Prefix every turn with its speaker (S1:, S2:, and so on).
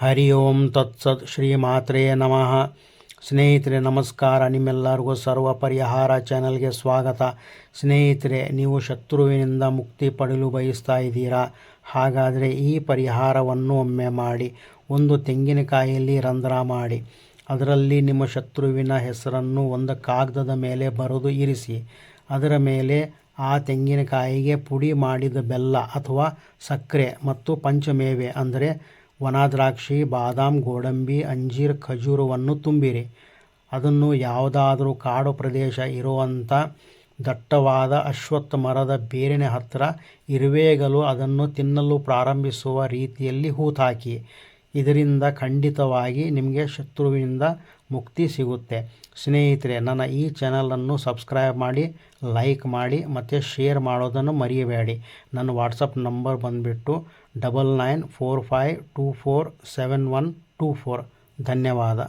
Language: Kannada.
S1: ಹರಿ ಓಂ ತತ್ಸತ್ ಶ್ರೀಮಾತ್ರೇ ನಮಃ. ಸ್ನೇಹಿತರೆ ನಮಸ್ಕಾರ. ನಿಮ್ಮೆಲ್ಲರಿಗೂ ಸರ್ವ ಪರಿಹಾರ ಚಾನಲ್ಗೆ ಸ್ವಾಗತ. ಸ್ನೇಹಿತರೆ, ನೀವು ಶತ್ರುವಿನಿಂದ ಮುಕ್ತಿ ಪಡೆಯಲು ಬಯಸ್ತಾ ಇದ್ದೀರಾ? ಹಾಗಾದರೆ ಈ ಪರಿಹಾರವನ್ನು ಒಮ್ಮೆ ಮಾಡಿ. ಒಂದು ತೆಂಗಿನಕಾಯಿಯಲ್ಲಿ ರಂಧ್ರ ಮಾಡಿ, ಅದರಲ್ಲಿ ನಿಮ್ಮ ಶತ್ರುವಿನ ಹೆಸರನ್ನು ಒಂದು ಕಾಗದದ ಮೇಲೆ ಬರೆದು ಇರಿಸಿ. ಅದರ ಮೇಲೆ ಆ ತೆಂಗಿನಕಾಯಿಗೆ ಪುಡಿ ಮಾಡಿದ ಬೆಲ್ಲ ಅಥವಾ ಸಕ್ಕರೆ ಮತ್ತು ಪಂಚಮೇವೆ ಅಂದರೆ ಒಣದ್ರಾಕ್ಷಿ, ಬಾದಾಮ್, ಗೋಡಂಬಿ, ಅಂಜೀರ್, ಖಜೂರವನ್ನು ತುಂಬಿರಿ. ಅದನ್ನು ಯಾವುದಾದರೂ ಕಾಡು ಪ್ರದೇಶ ಇರುವಂಥ ದಟ್ಟವಾದ ಅಶ್ವತ್ಥ ಮರದ ಬೇರಿನ ಹತ್ತಿರ ಇರುವೆಗಳು ಅದನ್ನು ತಿನ್ನಲು ಪ್ರಾರಂಭಿಸುವ ರೀತಿಯಲ್ಲಿ ಹೂತಾಕಿ. ಇದರಿಂದ ಖಂಡಿತವಾಗಿ ನಿಮಗೆ ಶತ್ರುವಿನಿಂದ ಮುಕ್ತಿ ಸಿಗುತ್ತೆ. ಸ್ನೇಹಿತರೆ, ನನ್ನ ಈ ಚಾನಲನ್ನು ಸಬ್ಸ್ಕ್ರೈಬ್ ಮಾಡಿ, ಲೈಕ್ ಮಾಡಿ ಮತ್ತು ಶೇರ್ ಮಾಡೋದನ್ನು ಮರೆಯಬೇಡಿ. ನನ್ನ ವಾಟ್ಸಪ್ ನಂಬರ್ ಬಂದುಬಿಟ್ಟು 9945247124. ಧನ್ಯವಾದ.